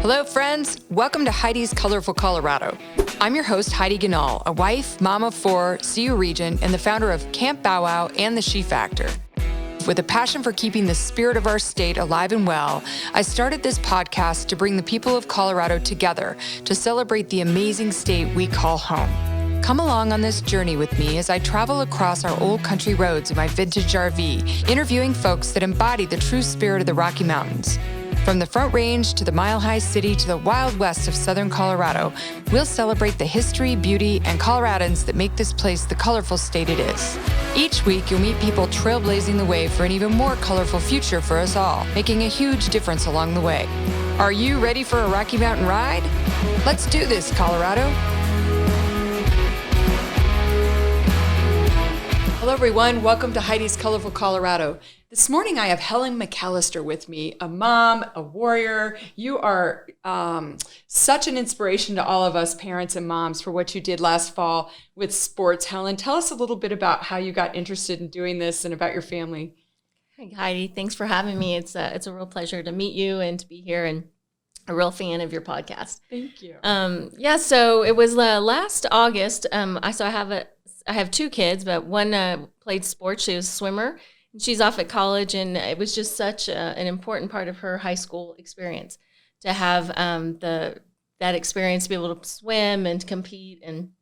Hello, friends. Welcome to Heidi's Colorful Colorado. I'm your host, Heidi Ganal, a wife, mom of four, CU Regent, and the founder of Camp Bow Wow and the She Factor. With a passion for keeping the spirit of our state alive and well, I started this podcast to bring the people of Colorado together to celebrate the amazing state we call home. Come along on this journey with me as I travel across our old country roads in my vintage RV, interviewing folks that embody the true spirit of the Rocky Mountains. From the Front Range to the Mile High City to the Wild West of Southern Colorado, we'll celebrate the history, beauty, and Coloradans that make this place the colorful state it is. Each week, you'll meet people trailblazing the way for an even more colorful future for us all, making a huge difference along the way. Are you ready for a Rocky Mountain ride? Let's do this, Colorado. Hello, everyone. Welcome to Heidi's Colorful Colorado. This morning, I have Helen McAllister with me, a mom, a warrior. You are such an inspiration to all of us parents and moms for what you did last fall with sports. Helen, tell us a little bit about how you got interested in doing this and about your family. Hi, Heidi. Thanks for having me. It's a real pleasure to meet you and to be here, and a real fan of your podcast. Thank you. So it was last August. I have two kids, but one played sports. She was a swimmer. She's off at college, and it was just such an important part of her high school experience to have that experience to be able to swim and compete and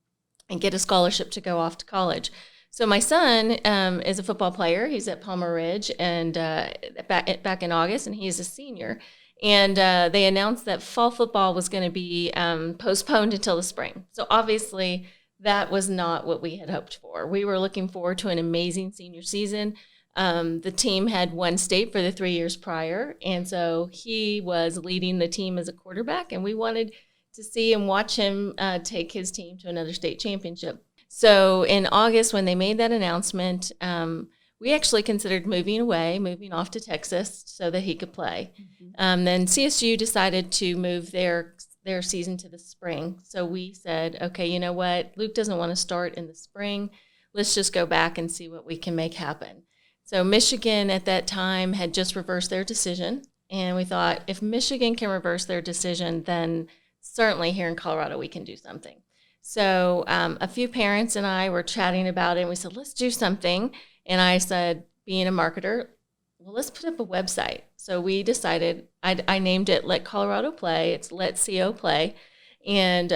get a scholarship to go off to college. So my son is a football player. He's at Palmer Ridge, and back in August, and he's a senior. And they announced that fall football was going to be postponed until the spring. So obviously, that was not what we had hoped for. We were looking forward to an amazing senior season. The team had won state for the 3 years prior, and so he was leading the team as a quarterback, and we wanted to see and watch him take his team to another state championship. So in August, when they made that announcement, we actually considered moving off to Texas so that he could play. Mm-hmm. Then CSU decided to move their season to the spring. So we said, okay, you know what? Luke doesn't want to start in the spring. Let's just go back and see what we can make happen. So Michigan at that time had just reversed their decision, and we thought if Michigan can reverse their decision, then certainly here in Colorado we can do something. So a few parents and I were chatting about it, and we said, let's do something. And I said, being a marketer, well, let's put up a website. So we decided, I named it LetCOPlay. It's LetCOPlay. And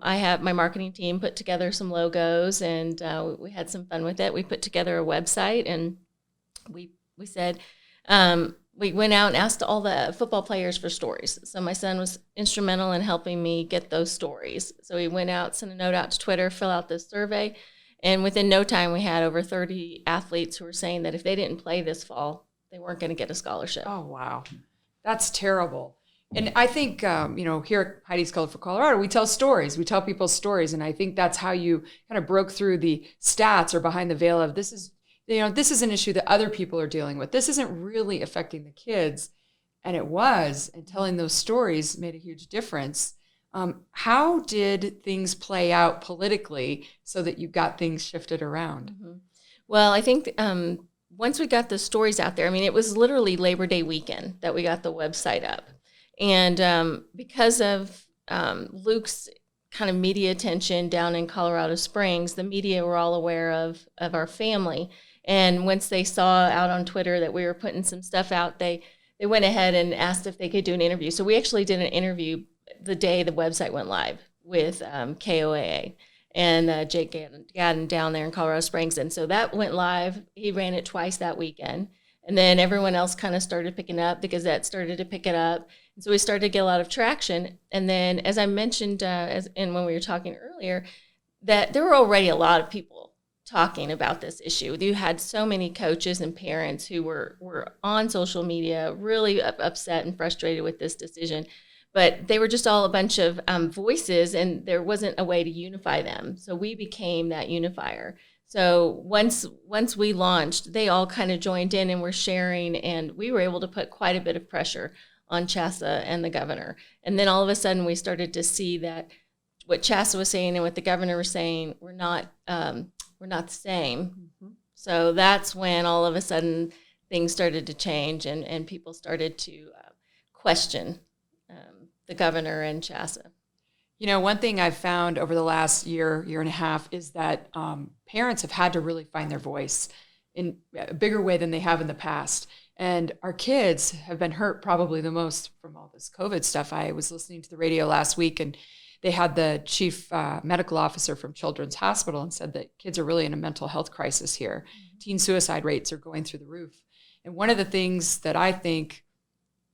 I have my marketing team put together some logos, and we had some fun with it. We put together a website, and we said, we went out and asked all the football players for stories. So my son was instrumental in helping me get those stories. So he went out, sent a note out to Twitter, fill out this survey. And within no time, we had over 30 athletes who were saying that if they didn't play this fall, they weren't going to get a scholarship. Oh, wow. That's terrible. And I think, here at Heidi's Colorful Colorado, we tell stories. We tell people's stories. And I think that's how you kind of broke through the stats or behind the veil of this is an issue that other people are dealing with. This isn't really affecting the kids. And it was. And telling those stories made a huge difference. How did things play out politically so that you got things shifted around? Mm-hmm. Well, I think once we got the stories out there, it was literally Labor Day weekend that we got the website up. And because of Luke's kind of media attention down in Colorado Springs, the media were all aware of our family. And once they saw out on Twitter that we were putting some stuff out, they went ahead and asked if they could do an interview. So we actually did an interview the day the website went live with KOAA and Jake Gadden down there in Colorado Springs. And so that went live. He ran it twice that weekend. And then everyone else kind of started picking up. The Gazette started to pick it up. And so we started to get a lot of traction. And then, as I mentioned, and when we were talking earlier, that there were already a lot of people talking about this issue. You had so many coaches and parents who were on social media really upset and frustrated with this decision. But they were just all a bunch of voices, and there wasn't a way to unify them. So we became that unifier. So once we launched, they all kind of joined in and were sharing, and we were able to put quite a bit of pressure on CHSSA and the governor. And then all of a sudden we started to see that what CHSSA was saying and what the governor was saying were not the same. Mm-hmm. So that's when all of a sudden things started to change, and people started to question the governor and CHSSA. One thing I've found over the last year and a half is that parents have had to really find their voice in a bigger way than they have in the past. And our kids have been hurt probably the most from all this COVID stuff. I was listening to the radio last week, and they had the chief medical officer from Children's Hospital and said that kids are really in a mental health crisis here. Mm-hmm. Teen suicide rates are going through the roof. And one of the things that I think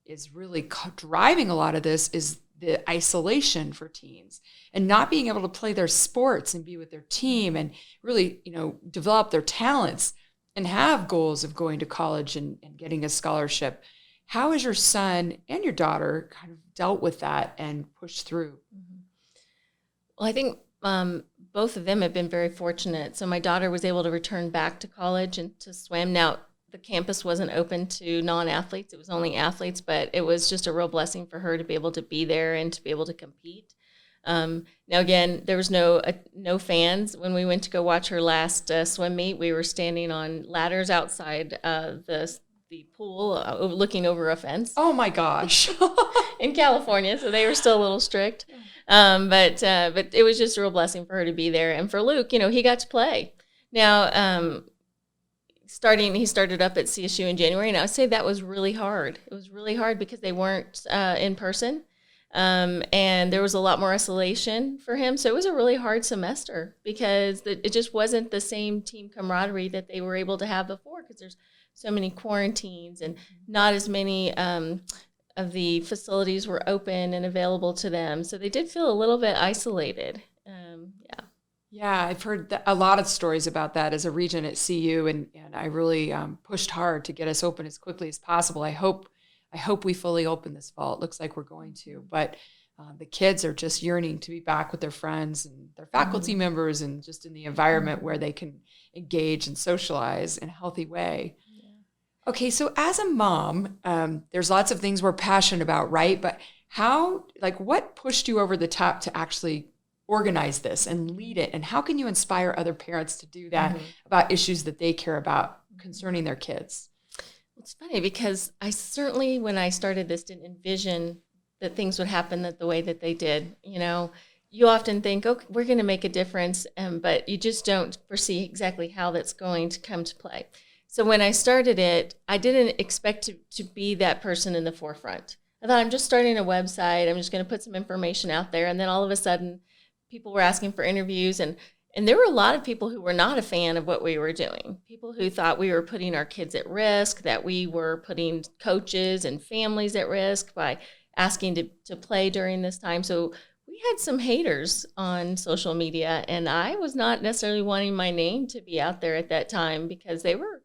is really driving a lot of this is the isolation for teens and not being able to play their sports and be with their team and really, develop their talents and have goals of going to college and getting a scholarship. How has your son and your daughter kind of dealt with that and pushed through? Mm-hmm. Well, I think both of them have been very fortunate. So my daughter was able to return back to college and to swim. Now, the campus wasn't open to non-athletes. It was only athletes, but it was just a real blessing for her to be able to be there and to be able to compete. Now, again, there was no fans. When we went to go watch her last swim meet, we were standing on ladders outside the pool looking over a fence. Oh, my gosh. In California, so they were still a little strict. But it was just a real blessing for her to be there. And for Luke, he got to play. Now, he started up at CSU in January, and I would say that was really hard. It was really hard because they weren't in person. And there was a lot more isolation for him. So it was a really hard semester because it just wasn't the same team camaraderie that they were able to have before, because there's so many quarantines and not as many of the facilities were open and available to them. So they did feel a little bit isolated. Yeah, I've heard a lot of stories about that as a regent at CU, and I really pushed hard to get us open as quickly as possible. I hope we fully open this fall. It looks like we're going to, but the kids are just yearning to be back with their friends and their faculty members and just in the environment where they can engage and socialize in a healthy way. Yeah. Okay, so as a mom, there's lots of things we're passionate about, right? But what pushed you over the top to actually organize this and lead it? And how can you inspire other parents to do that about issues that they care about concerning their kids? It's funny because I certainly, when I started this, didn't envision that things would happen the way that they did. You often think, okay, we're going to make a difference, but you just don't foresee exactly how that's going to come to play. So when I started it, I didn't expect to be that person in the forefront. I thought, I'm just starting a website. I'm just going to put some information out there. And then all of a sudden, people were asking for interviews, and there were a lot of people who were not a fan of what we were doing. People who thought we were putting our kids at risk, that we were putting coaches and families at risk by asking to play during this time. So we had some haters on social media, and I was not necessarily wanting my name to be out there at that time because they were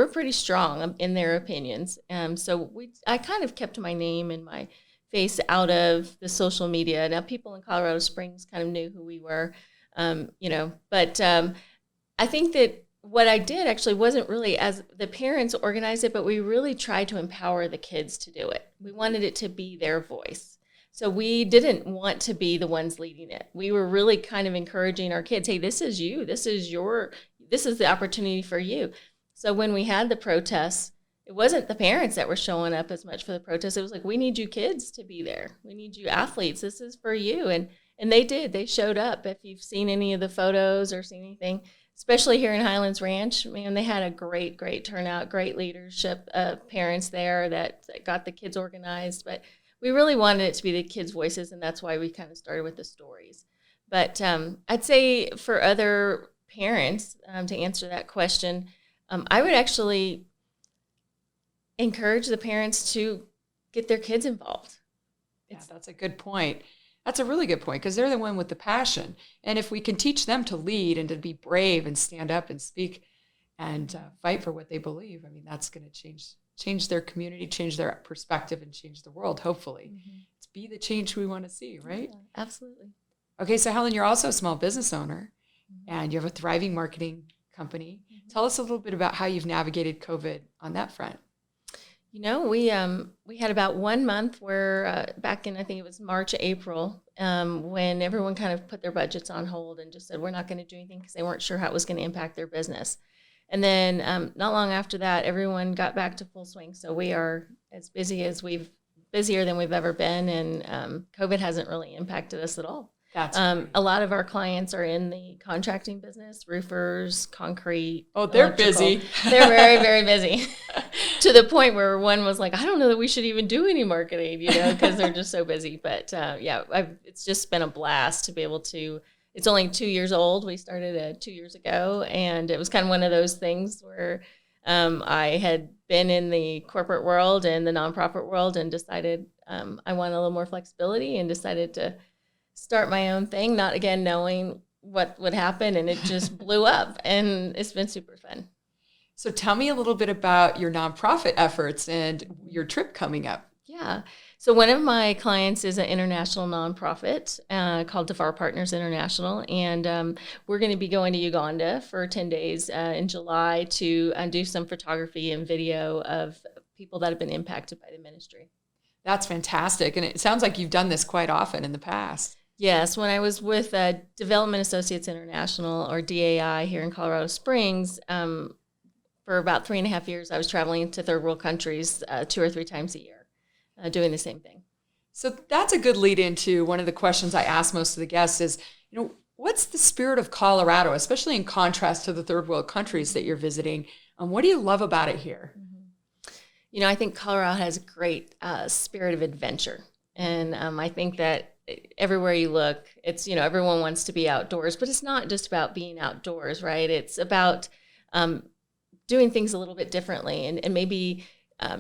pretty strong in their opinions. So I kind of kept my name and my face out of the social media. Now, people in Colorado Springs kind of knew who we were, but I think that what I did actually wasn't really as the parents organized it, but we really tried to empower the kids to do it. We wanted it to be their voice. So we didn't want to be the ones leading it. We were really kind of encouraging our kids, hey, this is you. This is the opportunity for you. So when we had the protests, it wasn't the parents that were showing up as much for the protests. It was like, we need you kids to be there. We need you athletes. This is for you. And they did. They showed up. If you've seen any of the photos or seen anything, especially here in Highlands Ranch, man, they had a great, great turnout, great leadership of parents there that got the kids organized. But we really wanted it to be the kids' voices, and that's why we kind of started with the stories. But I'd say for other parents, to answer that question, I would actually encourage the parents to get their kids involved. Yeah, that's a good point. That's a really good point, because they're the one with the passion. And if we can teach them to lead and to be brave and stand up and speak and fight for what they believe, I mean, that's going to change their community, change their perspective, and change the world, hopefully. Mm-hmm. To be the change we want to see, right? Yeah, absolutely. Okay, so Helen, you're also a small business owner, and you have a thriving marketing company. Mm-hmm. Tell us a little bit about how you've navigated COVID on that front. We had about 1 month where back in, I think it was March, April, when everyone kind of put their budgets on hold and just said, we're not going to do anything because they weren't sure how it was going to impact their business. And then not long after that, everyone got back to full swing. So we are as busy as we've busier than we've ever been, and COVID hasn't really impacted us at all. That's a lot of our clients are in the contracting business, roofers, concrete. Oh, they're electrical. busy. They're very, very busy to the point where one was like, I don't know that we should even do any marketing, because they're just so busy. But it's just been a blast to be able to. It's only 2 years old. We started 2 years ago, and it was kind of one of those things where I had been in the corporate world and the nonprofit world and decided I wanted a little more flexibility and decided to start my own thing, not again knowing what would happen, and it just blew up, and it's been super fun. So tell me a little bit about your nonprofit efforts and your trip coming up. Yeah. So one of my clients is an international nonprofit called DeFar Partners International, and we're going to be going to Uganda for 10 days in July to do some photography and video of people that have been impacted by the ministry. That's fantastic. And it sounds like you've done this quite often in the past. Yes, when I was with Development Associates International, or DAI, here in Colorado Springs, for about 3.5 years, I was traveling to third world countries 2 or 3 times a year, doing the same thing. So that's a good lead into one of the questions I ask most of the guests is, what's the spirit of Colorado, especially in contrast to the third world countries that you're visiting? What do you love about it here? I think Colorado has a great spirit of adventure. And I think that everywhere you look, it's, everyone wants to be outdoors, but it's not just about being outdoors, right? It's about doing things a little bit differently and maybe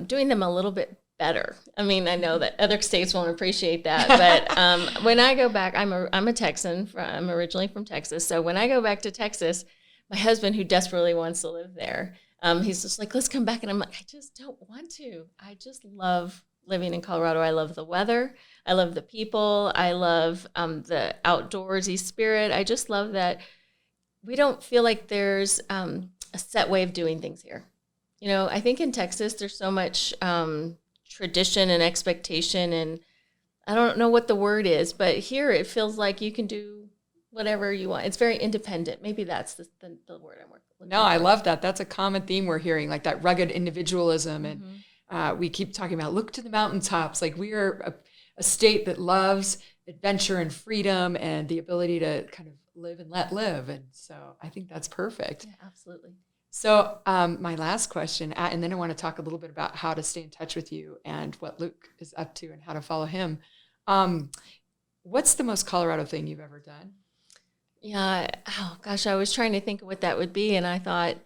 doing them a little bit better. I mean, I know that other states won't appreciate that, but when I go back, I'm a Texan. I'm originally from Texas. So when I go back to Texas, my husband, who desperately wants to live there, he's just like, let's come back. And I'm like, I just don't want to. I just love living in Colorado. I love the weather. I love the people. I love the outdoorsy spirit. I just love that we don't feel like there's a set way of doing things here. I think in Texas, there's so much tradition and expectation, and I don't know what the word is, but here it feels like you can do whatever you want. It's very independent. Maybe that's the word I'm working with. No, I love that. That's a common theme we're hearing, like that rugged individualism. And we keep talking about, look to the mountaintops. Like, we are a state that loves adventure and freedom and the ability to kind of live and let live. And so I think that's perfect. Yeah, absolutely. So my last question, and then I want to talk a little bit about how to stay in touch with you and what Luke is up to and how to follow him. What's the most Colorado thing you've ever done? Yeah. Oh, gosh, I was trying to think of what that would be. And I thought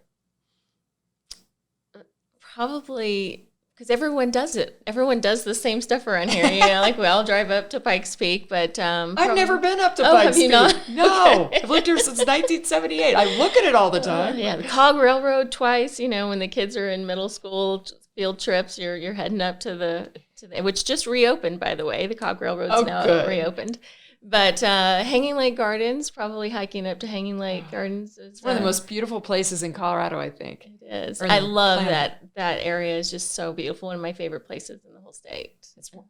probably, because everyone does it. Everyone does the same stuff around here. Like we all drive up to Pikes Peak, but I've never been up to Pikes Peak. Have you not? No, I've lived here since 1978. I look at it all the time. Yeah, the Cog Railroad twice. When the kids are in middle school field trips, you're heading up to the which just reopened, by the way. The Cog Railroad's now reopened. But Hanging Lake Gardens, probably hiking up to Hanging Lake Gardens. It's one of the most beautiful places in Colorado, I think. It is. I love that area is just so beautiful. One of my favorite places in the whole state.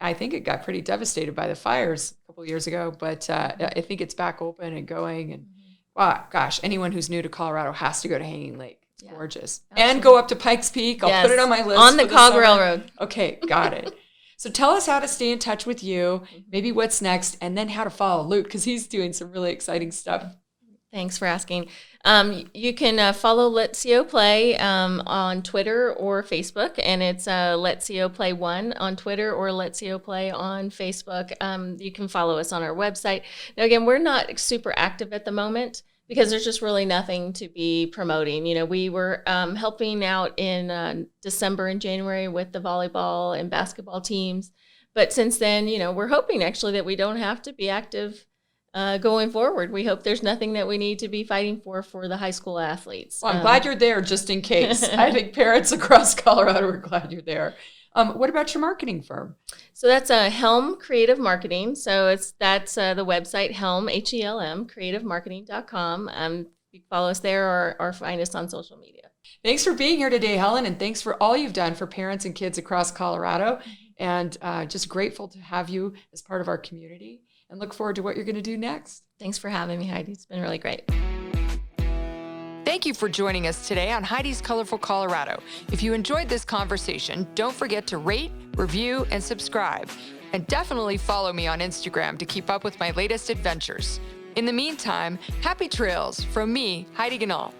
I think it got pretty devastated by the fires a couple of years ago, but I think it's back open and going. And wow, gosh, anyone who's new to Colorado has to go to Hanging Lake. It's gorgeous. Absolutely. And go up to Pikes Peak. I'll put it on my list. On the Cog Railroad. Okay, got it. So tell us how to stay in touch with you, maybe what's next, and then how to follow Luke, because he's doing some really exciting stuff. Thanks for asking. You can follow LetCOPlay on Twitter or Facebook, and it's LetCOPlay1 on Twitter or LetCOPlay on Facebook. You can follow us on our website. Now, again, we're not super active at the moment because there's just really nothing to be promoting. We were helping out in December and January with the volleyball and basketball teams. But since then, we're hoping actually that we don't have to be active going forward. We hope there's nothing that we need to be fighting for the high school athletes. Well, I'm glad you're there just in case. I think parents across Colorado are glad you're there. What about your marketing firm? So that's HELM Creative Marketing. So that's the website, HELM, HELM, creativemarketing.com. You can follow us there or find us on social media. Thanks for being here today, Helen, and thanks for all you've done for parents and kids across Colorado. And just grateful to have you as part of our community and look forward to what you're going to do next. Thanks for having me, Heidi. It's been really great. Thank you for joining us today on Heidi's Colorful Colorado. If you enjoyed this conversation, don't forget to rate, review, and subscribe. And definitely follow me on Instagram to keep up with my latest adventures. In the meantime, happy trails from me, Heidi Ganahl.